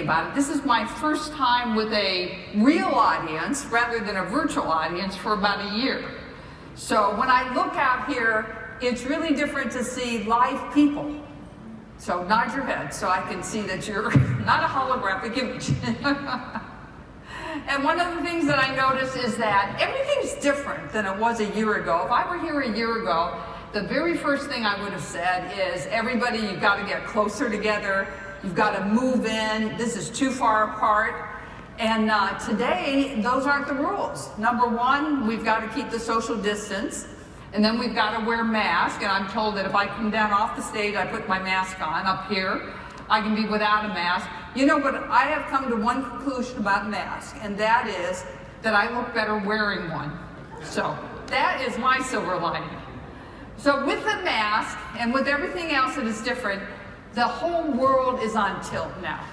about it, this is my first time with a real audience rather than a virtual audience for about a year. So when I look out here, it's really different to see live people. So nod your head so I can see that you're not a holographic image. And one of the things that I notice is that everything's different than it was a year ago. If I were here a year ago, the very first thing I would have said is, everybody, you've got to get closer together. You've got to move in. This is too far apart. And today, those aren't the rules. Number one, we've got to keep the social distance. And then we've got to wear masks. And I'm told that if I come down off the stage, I put my mask on. Up here, I can be without a mask. You know, but I have come to one conclusion about masks, and that is that I look better wearing one. So that is my silver lining. So with the mask and with everything else that is different, the whole world is on tilt now.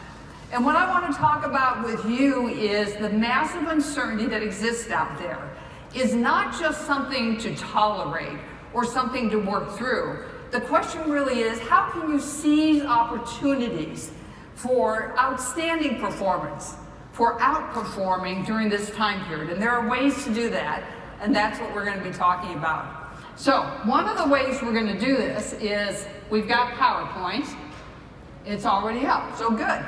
And what I want to talk about with you is the massive uncertainty that exists out there is not just something to tolerate or something to work through. The question really is, how can you seize opportunities for outstanding performance, for outperforming during this time period? And there are ways to do that, and that's what we're going to be talking about. So one of the ways we're going to do this is, we've got PowerPoint. It's already up, so good.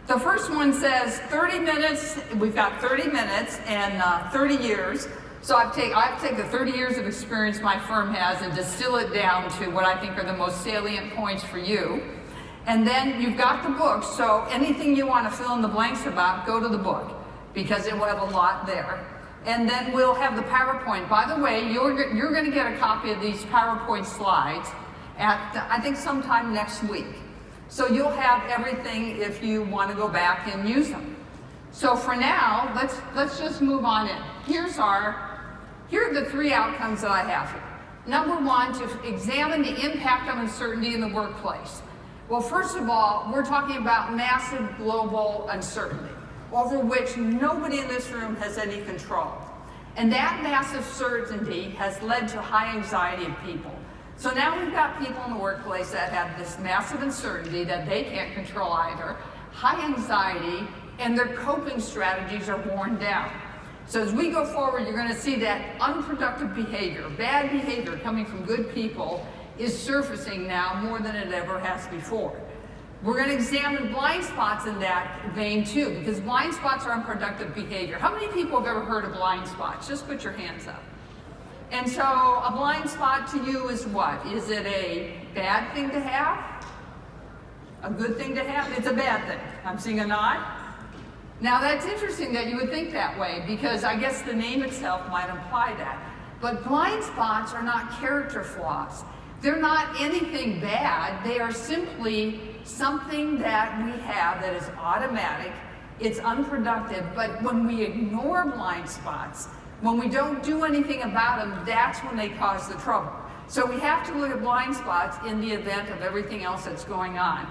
The first one says 30 minutes, we've got 30 minutes and 30 years. So I've taken the 30 years of experience my firm has and distill it down to what I think are the most salient points for you. And then you've got the book, so anything you want to fill in the blanks about, go to the book, because it will have a lot there. And then we'll have the PowerPoint. By the way, you're going to get a copy of these PowerPoint slides at, I think, sometime next week. So you'll have everything if you want to go back and use them. So for now, let's just move on in. Here are the three outcomes that I have here. Number one, to examine the impact of uncertainty in the workplace. Well, first of all, we're talking about massive global uncertainty, over which nobody in this room has any control. And that massive certainty has led to high anxiety of people. So now we've got people in the workplace that have this massive uncertainty that they can't control either, high anxiety, and their coping strategies are worn down. So as we go forward, you're going to see that unproductive behavior, bad behavior coming from good people is surfacing now more than it ever has before. We're going to examine blind spots in that vein too, because blind spots are unproductive behavior. How many people have ever heard of blind spots? Just put your hands up. And so a blind spot to you is what? Is it a bad thing to have? A good thing to have? It's a bad thing. I'm seeing a nod. Now that's interesting that you would think that way, because I guess the name itself might imply that. But blind spots are not character flaws. They're not anything bad. They are simply something that we have that is automatic. It's unproductive. But when we ignore blind spots, when we don't do anything about them, that's when they cause the trouble. So we have to look at blind spots in the event of everything else that's going on.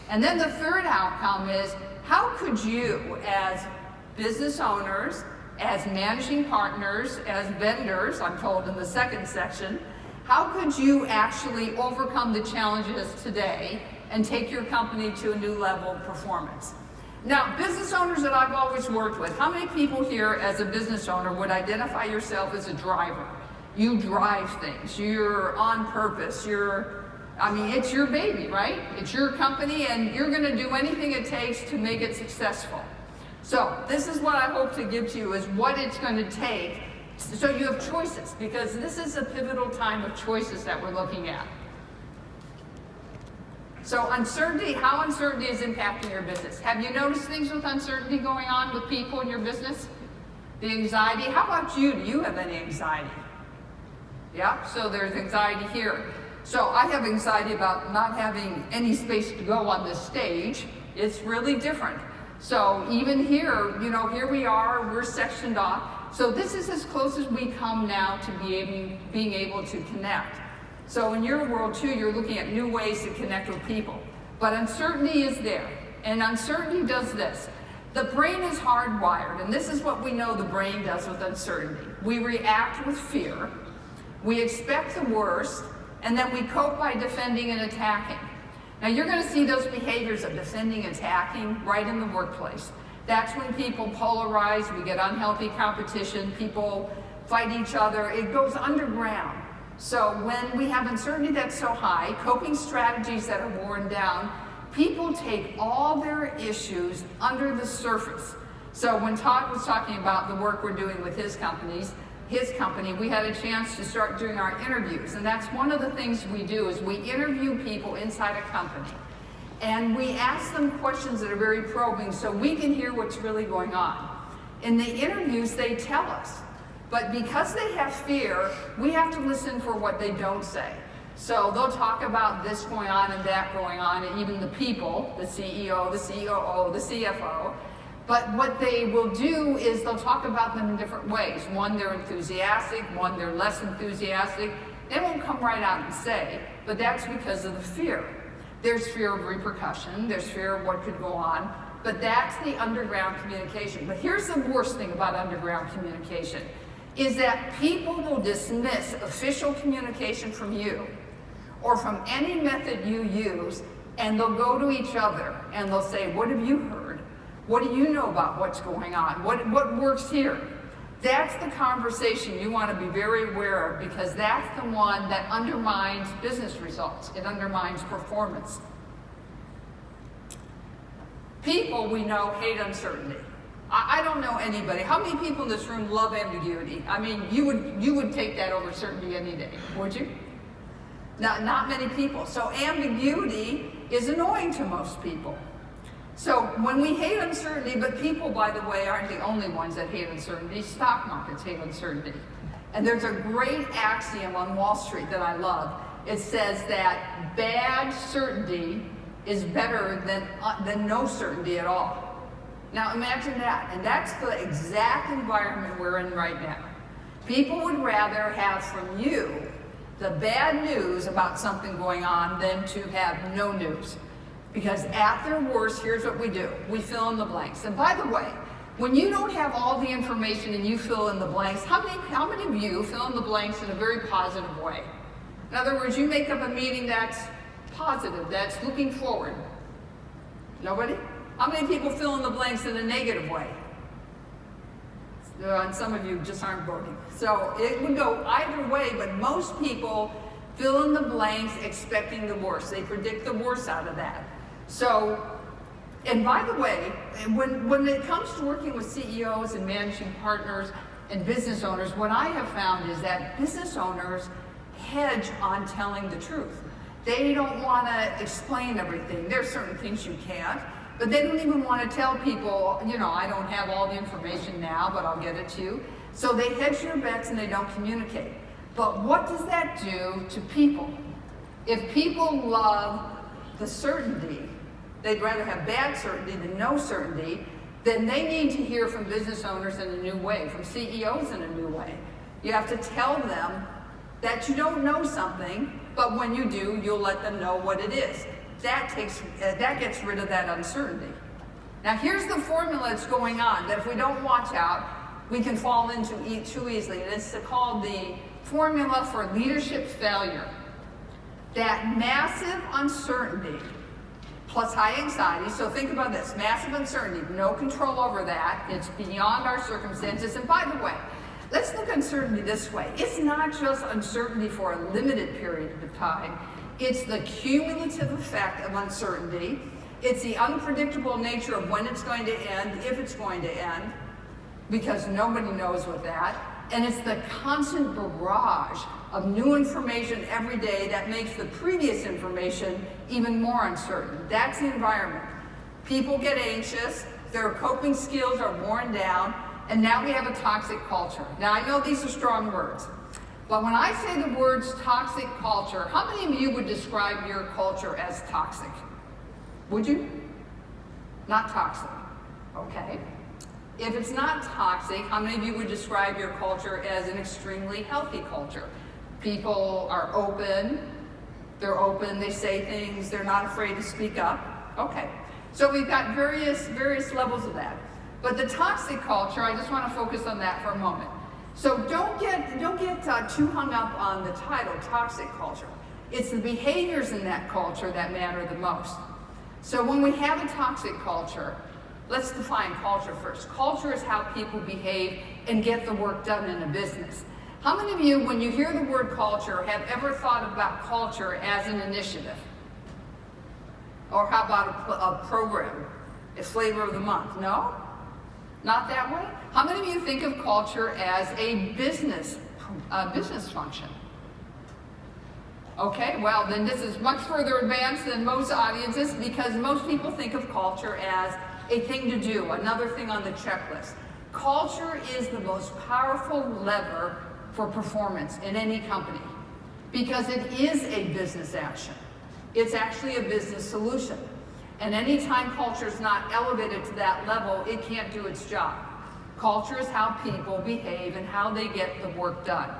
And then the third outcome is, how could you, as business owners, as managing partners, as vendors, I'm told in the second section, how could you actually overcome the challenges today and take your company to a new level of performance? Now, business owners that I've always worked with, how many people here as a business owner would identify yourself as a driver? You drive things, you're on purpose, it's your baby, right? It's your company and you're gonna do anything it takes to make it successful. So this is what I hope to give to you, is what it's gonna take so you have choices, because this is a pivotal time of choices that we're looking at. So uncertainty, how uncertainty is impacting your business. Have you noticed things with uncertainty going on with people in your business? The anxiety, how about you? Do you have any anxiety? Yeah, so there's anxiety here. So I have anxiety about not having any space to go on this stage. It's really different. So even here, here we are, we're sectioned off. So this is as close as we come now to being able to connect. So in your world too, you're looking at new ways to connect with people. But uncertainty is there, and uncertainty does this. The brain is hardwired, and this is what we know the brain does with uncertainty. We react with fear, we expect the worst, and then we cope by defending and attacking. Now you're going to see those behaviors of defending, attacking right in the workplace. That's when people polarize, we get unhealthy competition, people fight each other, it goes underground. So when we have uncertainty that's so high, coping strategies that are worn down, people take all their issues under the surface. So when Todd was talking about the work we're doing with his company, we had a chance to start doing our interviews. And that's one of the things we do is we interview people inside a company. And we ask them questions that are very probing so we can hear what's really going on. In the interviews, they tell us. But because they have fear, we have to listen for what they don't say. So they'll talk about this going on and that going on, and even the people, the CEO, the COO, the CFO. But what they will do is they'll talk about them in different ways. One, they're enthusiastic. One, they're less enthusiastic. They won't come right out and say, but that's because of the fear. There's fear of repercussion, there's fear of what could go on, but that's the underground communication. But here's the worst thing about underground communication, is that people will dismiss official communication from you, or from any method you use, and they'll go to each other, and they'll say, what have you heard? What do you know about what's going on? What works here? That's the conversation you want to be very aware of, because that's the one that undermines business results. It undermines performance. People we know hate uncertainty. I don't know anybody. How many people in this room love ambiguity? I mean, you would take that over certainty any day, would you? Not many people. So ambiguity is annoying to most people. So when we hate uncertainty, but people, by the way, aren't the only ones that hate uncertainty. Stock markets hate uncertainty. And there's a great axiom on Wall Street that I love. It says that bad certainty is better than no certainty at all. Now imagine that. And that's the exact environment we're in right now. People would rather have from you the bad news about something going on than to have no news. Because at their worst, here's what we do. We fill in the blanks. And by the way, when you don't have all the information and you fill in the blanks, how many of you fill in the blanks in a very positive way? In other words, you make up a meeting that's positive, that's looking forward. Nobody? How many people fill in the blanks in a negative way? And some of you just aren't voting. So it would go either way, but most people fill in the blanks expecting the worst. They predict the worst out of that. So, and by the way, when it comes to working with CEOs and managing partners and business owners, what I have found is that business owners hedge on telling the truth. They don't want to explain everything. There are certain things you can't, but they don't even want to tell people, you know, I don't have all the information now, but I'll get it to you. So they hedge their bets and they don't communicate. But what does that do to people? If people love the certainty, they'd rather have bad certainty than no certainty, then they need to hear from business owners in a new way, from CEOs in a new way. You have to tell them that you don't know something, but when you do, you'll let them know what it is. That gets rid of that uncertainty. Now here's the formula that's going on, that if we don't watch out, we can fall into too easily, and it's called the formula for leadership failure. That massive uncertainty plus high anxiety, so think about this, massive uncertainty, no control over that, it's beyond our circumstances. And by the way, let's look at uncertainty this way. It's not just uncertainty for a limited period of time, it's the cumulative effect of uncertainty, it's the unpredictable nature of when it's going to end, if it's going to end, because nobody knows with that, and it's the constant barrage of new information every day that makes the previous information even more uncertain. That's the environment. People get anxious, their coping skills are worn down, and now we have a toxic culture. Now I know these are strong words, but when I say the words toxic culture, how many of you would describe your culture as toxic? Would you? Not toxic, okay. If it's not toxic, how many of you would describe your culture as an extremely healthy culture? People are open, they say things, they're not afraid to speak up. Okay, so we've got various levels of that. But the toxic culture, I just want to focus on that for a moment. So don't get too hung up on the title, toxic culture. It's the behaviors in that culture that matter the most. So when we have a toxic culture, let's define culture first. Culture is how people behave and get the work done in a business. How many of you, when you hear the word culture, have ever thought about culture as an initiative? Or how about a program? It's flavor of the month? No? Not that way? How many of you think of culture as a business function? Okay, well then this is much further advanced than most audiences, because most people think of culture as a thing to do, another thing on the checklist. Culture is the most powerful lever for performance in any company, because it is a business action. It's actually a business solution. And anytime culture is not elevated to that level, it can't do its job. Culture is how people behave and how they get the work done.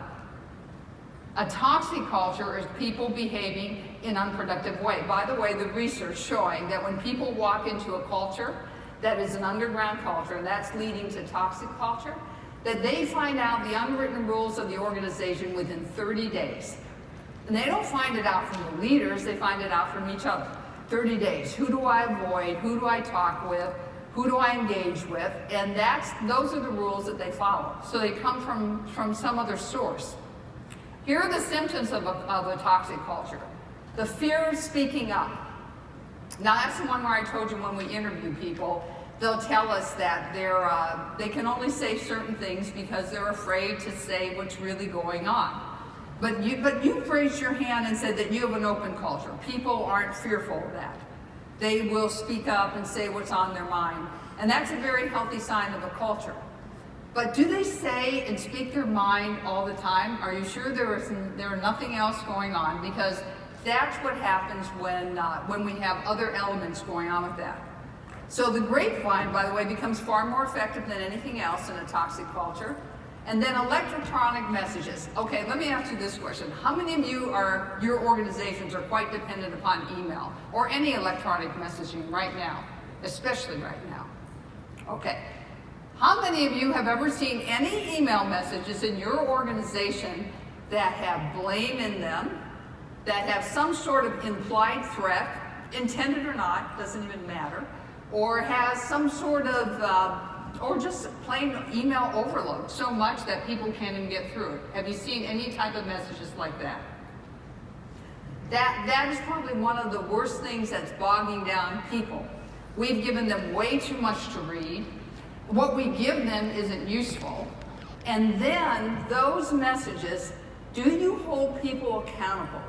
A toxic culture is people behaving in an unproductive way. By the way, the research showing that when people walk into a culture that is an underground culture, and that's leading to toxic culture, that they find out the unwritten rules of the organization within 30 days. And they don't find it out from the leaders, they find it out from each other. 30 days, who do I avoid, who do I talk with, who do I engage with, and those are the rules that they follow. So they come from some other source. Here are the symptoms of a toxic culture. The fear of speaking up. Now that's the one where I told you when we interview people, they'll tell us that they can only say certain things because they're afraid to say what's really going on. But you've raised your hand and said that you have an open culture. People aren't fearful of that. They will speak up and say what's on their mind. And that's a very healthy sign of a culture. But do they say and speak their mind all the time? Are you sure there are nothing else going on? Because that's what happens when we have other elements going on with that. So the grapevine, by the way, becomes far more effective than anything else in a toxic culture. And then electronic messages. Okay, let me ask you this question. How many of your organizations are quite dependent upon email or any electronic messaging right now, especially right now? Okay. How many of you have ever seen any email messages in your organization that have blame in them, that have some sort of implied threat, intended or not, doesn't even matter, or has some sort of, or just plain email overload so much that people can't even get through it? Have you seen any type of messages like that? That is probably one of the worst things that's bogging down people. We've given them way too much to read. What we give them isn't useful. And then those messages, do you hold people accountable?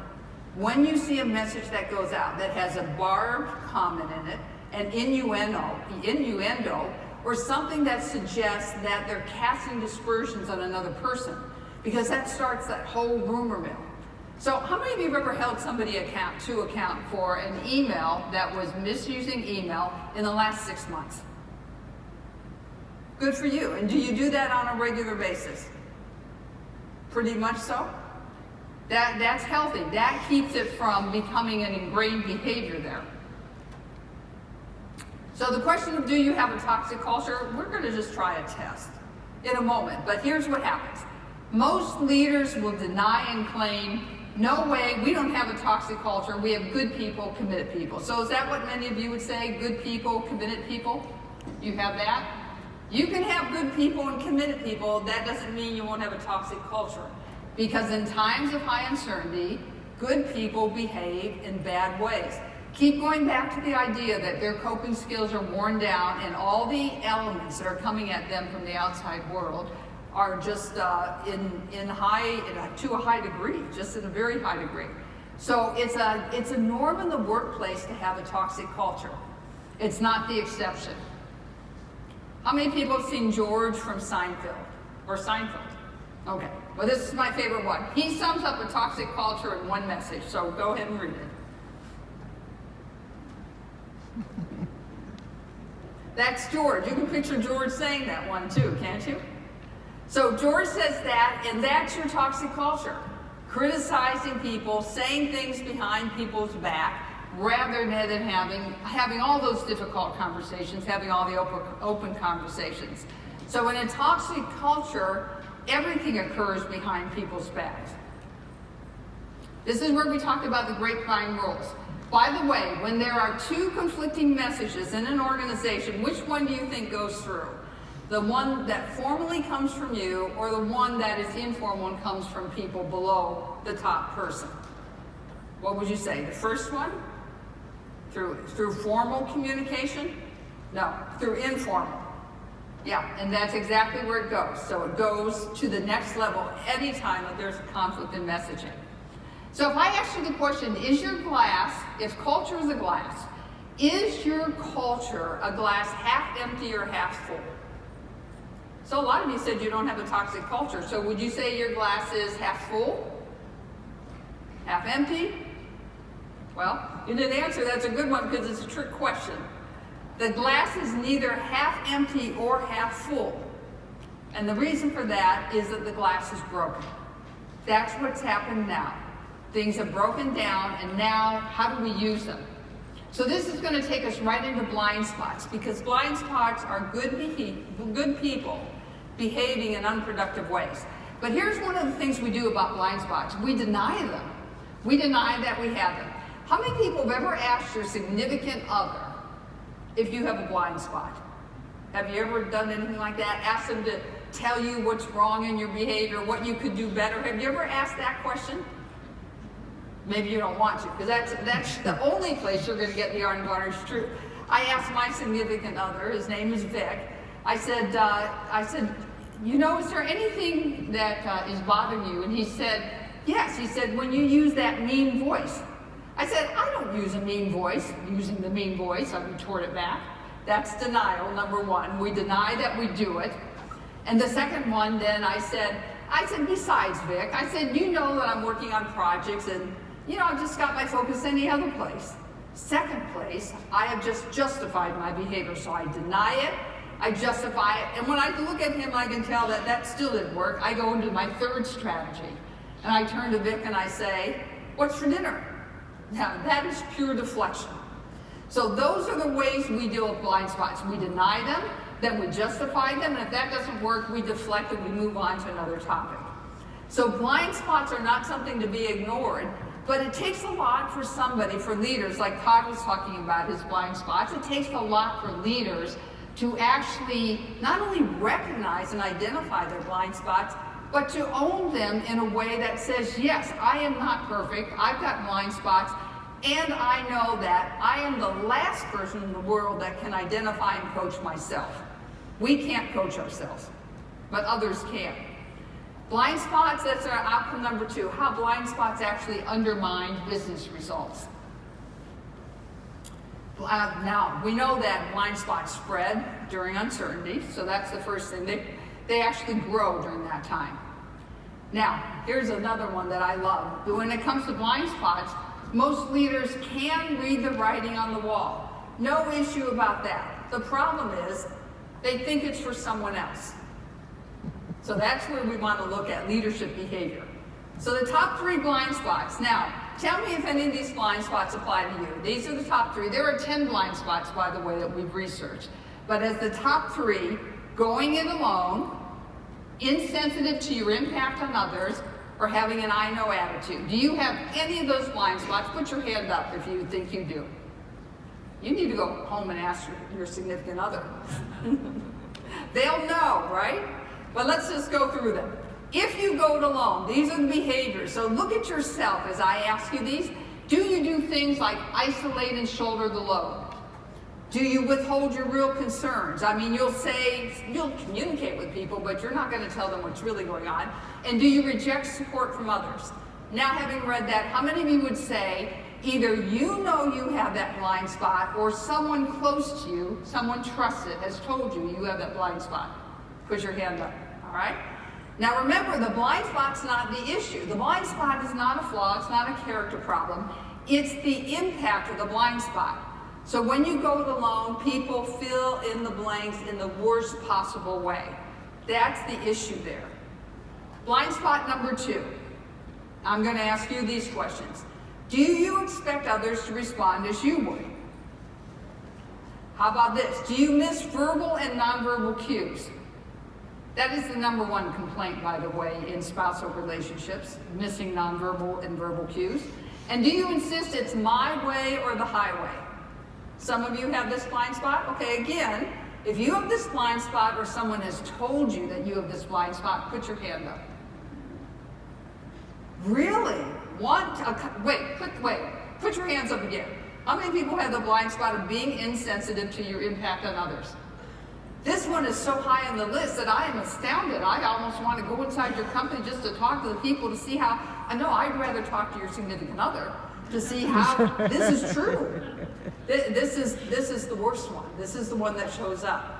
When you see a message that goes out that has a barbed comment in it, an innuendo, or something that suggests that they're casting dispersions on another person, because that starts that whole rumor mill. So how many of you have ever held somebody to account for an email that was misusing email in the last 6 months? Good for you. And do you do that on a regular basis? Pretty much so. That's healthy. That keeps it from becoming an ingrained behavior there. So the question of do you have a toxic culture, we're going to just try a test in a moment. But here's what happens. Most leaders will deny and claim, no way, we don't have a toxic culture. We have good people, committed people. So is that what many of you would say? Good people, committed people? You have that? You can have good people and committed people. That doesn't mean you won't have a toxic culture. Because in times of high uncertainty, good people behave in bad ways. Keep going back to the idea that their coping skills are worn down and all the elements that are coming at them from the outside world are just to a high degree, just in a very high degree. So it's a norm in the workplace to have a toxic culture. It's not the exception. How many people have seen George from Seinfeld? Or Seinfeld? Okay, well this is my favorite one. He sums up a toxic culture in one message, so go ahead and read it. That's George. You can picture George saying that one too, can't you? So George says that, and that's your toxic culture. Criticizing people, saying things behind people's back, rather than having all those difficult conversations, having all the open conversations. So in a toxic culture, everything occurs behind people's backs. This is where we talked about the grapevine rules. By the way, when there are two conflicting messages in an organization, which one do you think goes through? The one that formally comes from you, or the one that is informal and comes from people below the top person? What would you say? The first one? Through formal communication? No, through informal. Yeah, and that's exactly where it goes. So it goes to the next level anytime that there's a conflict in messaging. So if I ask you the question, is your glass, if culture is a glass, is your culture a glass half empty or half full? So a lot of you said you don't have a toxic culture. So would you say your glass is half full? Half empty? Well, you didn't answer. That's a good one because it's a trick question. The glass is neither half empty or half full. And the reason for that is that the glass is broken. That's what's happened now. Things have broken down, and now how do we use them? So this is going to take us right into blind spots, because blind spots are good people behaving in unproductive ways. But here's one of the things we do about blind spots. We deny them. We deny that we have them. How many people have ever asked your significant other if you have a blind spot? Have you ever done anything like that? Asked them to tell you what's wrong in your behavior, what you could do better? Have you ever asked that question? Maybe you don't want to, because that's the only place you're going to get the unvarnished truth. I asked my significant other, his name is Vic, I said, you know, is there anything that is bothering you? And he said, yes. He said, when you use that mean voice. I said, I don't use a mean voice. Using the mean voice, I retorted back. That's denial, number one. We deny that we do it. And the second one, then I said, besides Vic, I said, you know that I'm working on projects, and you know, I've just got my focus any other place. Second place, I have just justified my behavior. So I deny it, I justify it, and when I look at him, I can tell that that still didn't work. I go into my third strategy, and I turn to Vic and I say, what's for dinner? Now, that is pure deflection. So those are the ways we deal with blind spots. We deny them, then we justify them, and if that doesn't work, we deflect and we move on to another topic. So blind spots are not something to be ignored, but it takes a lot for somebody, for leaders, like Todd was talking about his blind spots, it takes a lot for leaders to actually not only recognize and identify their blind spots, but to own them in a way that says, yes, I am not perfect, I've got blind spots, and I know that I am the last person in the world that can identify and coach myself. We can't coach ourselves, but others can. Blind spots, that's our outcome number two, how blind spots actually undermine business results. Now, we know that blind spots spread during uncertainty, so that's the first thing. They actually grow during that time. Now, here's another one that I love. When it comes to blind spots, most leaders can read the writing on the wall. No issue about that. The problem is they think it's for someone else. So that's where we want to look at leadership behavior. So the top three blind spots. Now, tell me if any of these blind spots apply to you. These are the top three. There are 10 blind spots, by the way, that we've researched. But as the top three, going it alone, insensitive to your impact on others, or having an I know attitude. Do you have any of those blind spots? Put your hand up if you think you do. You need to go home and ask your significant other. They'll know, right? But let's just go through them. If you go it alone, these are the behaviors. So look at yourself as I ask you these. Do you do things like isolate and shoulder the load? Do you withhold your real concerns? I mean, you'll communicate with people, but you're not going to tell them what's really going on. And do you reject support from others? Now, having read that, how many of you would say either you know you have that blind spot, or someone close to you, someone trusted, has told you you have that blind spot? Put your hand up, all right? Now remember, the blind spot's not the issue. The blind spot is not a flaw, it's not a character problem. It's the impact of the blind spot. So when you go it alone, people fill in the blanks in the worst possible way. That's the issue there. Blind spot number two. I'm going to ask you these questions. Do you expect others to respond as you would? How about this? Do you miss verbal and nonverbal cues? That is the #1 complaint, by the way, in spousal relationships, missing nonverbal and verbal cues. And do you insist it's my way or the highway? Some of you have this blind spot. Okay, again, if you have this blind spot or someone has told you that you have this blind spot, put your hand up. Really? Put your hands up again. How many people have the blind spot of being insensitive to your impact on others? This one is so high on the list that I am astounded. I almost want to go inside your company just to talk to the people to see how, I know I'd rather talk to your significant other to see how this is true. This is the worst one. This is the one that shows up.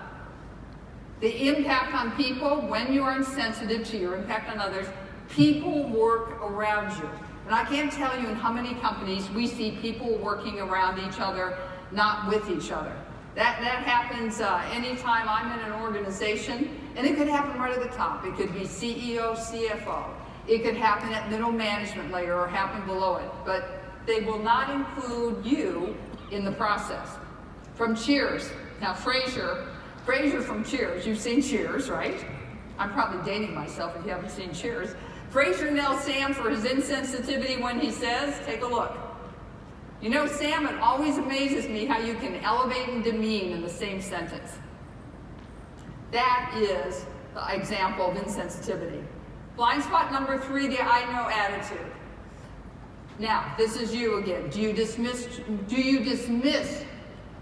The impact on people, when you are insensitive to your impact on others, people work around you. And I can't tell you in how many companies we see people working around each other, not with each other. That happens anytime I'm in an organization, and it could happen right at the top. It could be CEO, CFO. It could happen at middle management layer or happen below it, but they will not include you in the process. From Cheers, now Frasier from Cheers, you've seen Cheers, right? I'm probably dating myself if you haven't seen Cheers. Frasier nails Sam for his insensitivity when he says, take a look. You know, Sam, it always amazes me how you can elevate and demean in the same sentence. That is the example of insensitivity. Blind spot #3, the I know attitude. Now, this is you again. Do you dismiss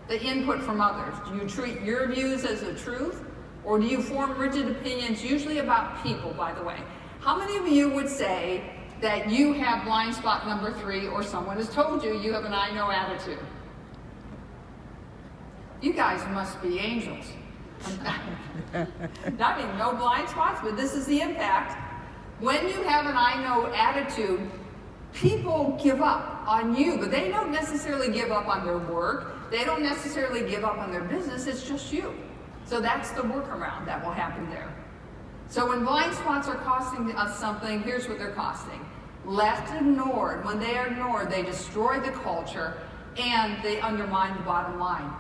the input from others? Do you treat your views as the truth? Or do you form rigid opinions, usually about people, by the way? How many of you would say that you have blind spot #3 or someone has told you you have an I know attitude? You guys must be angels. I mean, no blind spots, but this is the impact. When you have an I know attitude, people give up on you, but they don't necessarily give up on their work. They don't necessarily give up on their business. It's just you. So that's the workaround that will happen there. So when blind spots are costing us something, here's what they're costing. Left ignored. When they are ignored, they destroy the culture and they undermine the bottom line.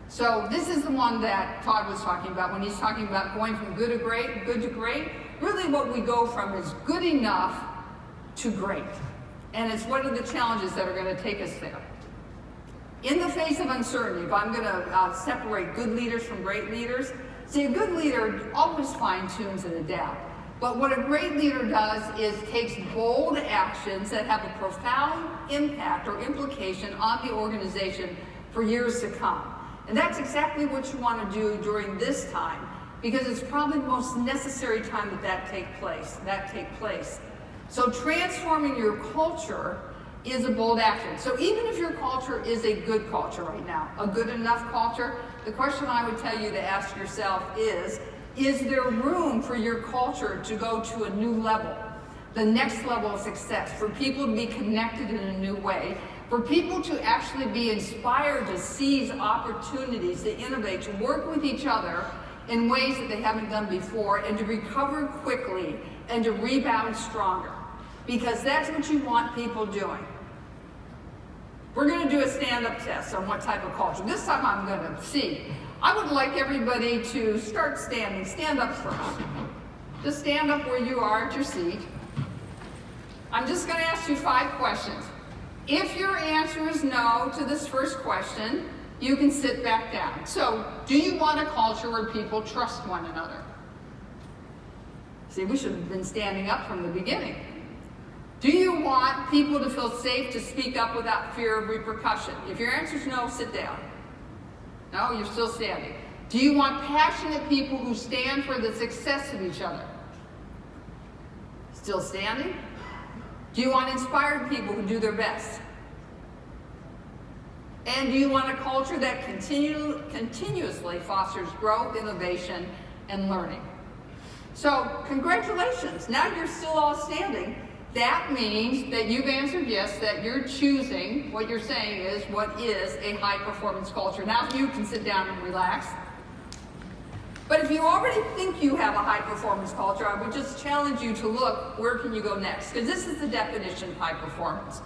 So this is the one that Todd was talking about when he's talking about going from good to great. Really what we go from is good enough to great. And it's what are the challenges that are going to take us there. In the face of uncertainty, if I'm going to separate good leaders from great leaders, see, a good leader always fine-tunes and adapts. But what a great leader does is takes bold actions that have a profound impact or implication on the organization for years to come. And that's exactly what you want to do during this time, because it's probably the most necessary time that take place. So transforming your culture is a bold action. So even if your culture is a good culture right now, a good enough culture, the question I would tell you to ask yourself is there room for your culture to go to a new level, the next level of success, for people to be connected in a new way, for people to actually be inspired to seize opportunities, to innovate, to work with each other in ways that they haven't done before, and to recover quickly and to rebound stronger, because that's what you want people doing. We're going to do a stand-up test on what type of culture. This time I'm going to see. I would like everybody to start standing. Stand up first. Just stand up where you are at your seat. I'm just going to ask you 5 questions. If your answer is no to this first question, you can sit back down. So, do you want a culture where people trust one another? See, we should have been standing up from the beginning. Do you want people to feel safe to speak up without fear of repercussion? If your answer is no, sit down. No, you're still standing. Do you want passionate people who stand for the success of each other? Still standing? Do you want inspired people who do their best? And do you want a culture that continuously fosters growth, innovation, and learning? So, congratulations. Now you're still all standing. That means that you've answered yes, that you're choosing, what you're saying is, what is a high-performance culture. Now you can sit down and relax. But if you already think you have a high-performance culture, I would just challenge you to look, where can you go next? Because this is the definition of high performance.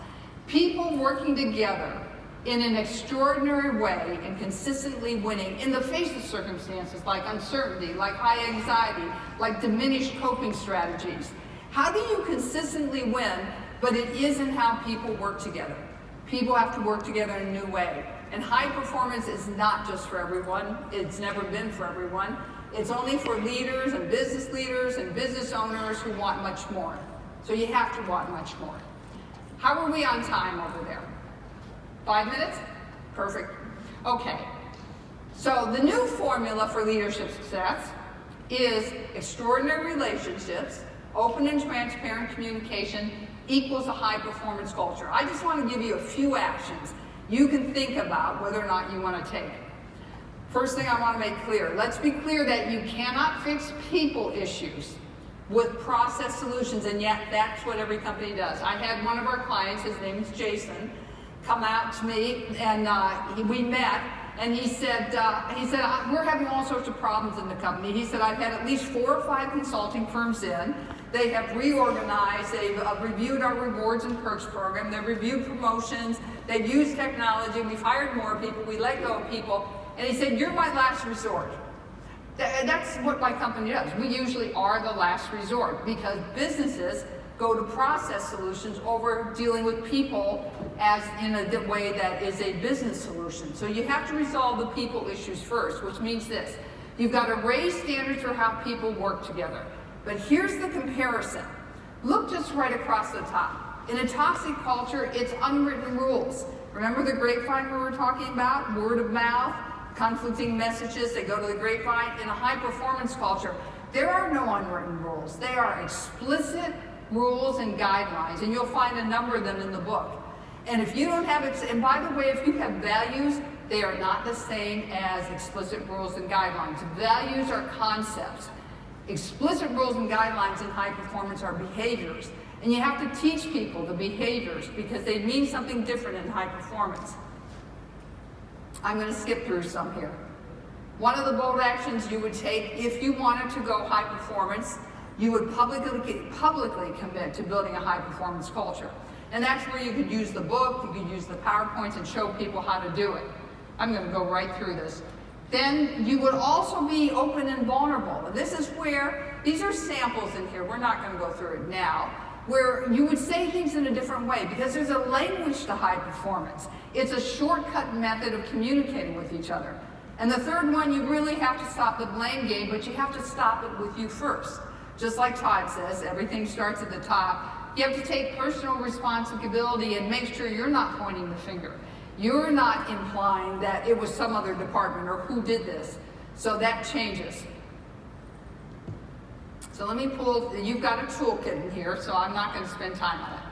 People working together in an extraordinary way and consistently winning in the face of circumstances like uncertainty, like high anxiety, like diminished coping strategies. How do you consistently win, but it isn't how people work together? People have to work together in a new way. And high performance is not just for everyone. It's never been for everyone. It's only for leaders and business owners who want much more. So you have to want much more. How are we on time over there? 5 minutes? Perfect. Okay. So the new formula for leadership success is extraordinary relationships, open and transparent communication equals a high performance culture. I just want to give you a few actions you can think about whether or not you want to take. First thing I want to make clear, let's be clear that you cannot fix people issues with process solutions, and yet that's what every company does. I had one of our clients, his name is Jason, come out to me, and we met, and he said, we're having all sorts of problems in the company. He said, I've had at least 4 or 5 consulting firms in. They have reorganized, they've reviewed our rewards and perks program, they've reviewed promotions, they've used technology, we've hired more people, we let go of people, and he said, you're my last resort. That's what my company does. We usually are the last resort because businesses go to process solutions over dealing with people as in a way that is a business solution. So you have to resolve the people issues first, which means this. You've got to raise standards for how people work together. But here's the comparison. Look just right across the top. In a toxic culture, it's unwritten rules. Remember the grapevine we were talking about? Word of mouth, conflicting messages, they go to the grapevine. In a high performance culture, there are no unwritten rules. They are explicit rules and guidelines, and you'll find a number of them in the book. And if you don't have it, and by the way, if you have values, they are not the same as explicit rules and guidelines. Values are concepts. Explicit rules and guidelines in high performance are behaviors. And you have to teach people the behaviors because they mean something different in high performance. I'm going to skip through some here. One of the bold actions you would take if you wanted to go high performance, you would publicly commit to building a high performance culture. And that's where you could use the book, you could use the PowerPoints and show people how to do it. I'm going to go right through this. Then you would also be open and vulnerable. And this is where, these are samples in here, we're not going to go through it now, where you would say things in a different way because there's a language to high performance. It's a shortcut method of communicating with each other. And the third one, you really have to stop the blame game, but you have to stop it with you first. Just like Todd says, everything starts at the top. You have to take personal responsibility and make sure you're not pointing the finger. You're not implying that it was some other department or who did this. So that changes. So let me pull, you've got a toolkit in here, so I'm not going to spend time on it.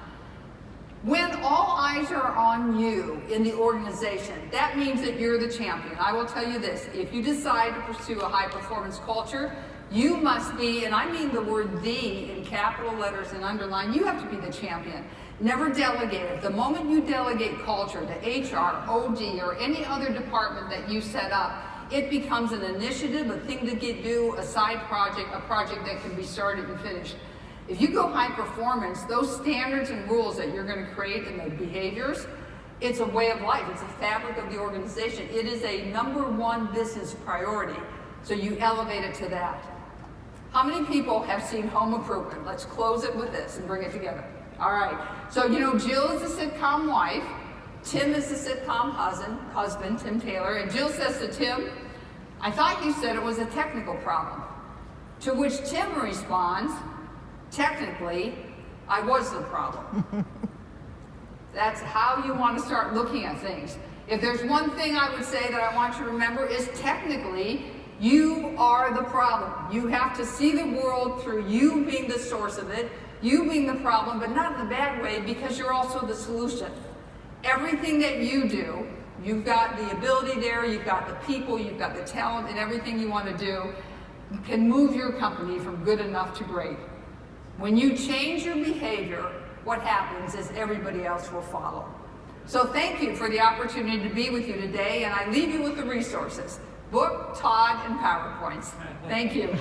When all eyes are on you in the organization, that means that you're the champion. I will tell you this, if you decide to pursue a high performance culture, you must be, and I mean the word "the" in capital letters and underline, you have to be the champion. Never delegate it. The moment you delegate culture to HR, OD, or any other department that you set up, it becomes an initiative, a thing to get due, a side project, a project that can be started and finished. If you go high performance, those standards and rules that you're going to create and the behaviors, it's a way of life. It's a fabric of the organization. It is a #1 business priority. So you elevate it to that. How many people have seen Home Improvement? Let's close it with this and bring it together. All right. So you know Jill is the sitcom wife. Tim is the sitcom husband, Tim Taylor. And Jill says to Tim, I thought you said it was a technical problem. To which Tim responds, technically, I was the problem. That's how you want to start looking at things. If there's one thing I would say that I want you to remember is technically, you are the problem. You have to see the world through you being the source of it, you being the problem, but not in a bad way because you're also the solution. Everything that you do, you've got the ability there, you've got the people, you've got the talent, and everything you want to do can move your company from good enough to great. When you change your behavior, what happens is everybody else will follow. So thank you for the opportunity to be with you today, and I leave you with the resources. Book, Todd, and PowerPoints. Thank you.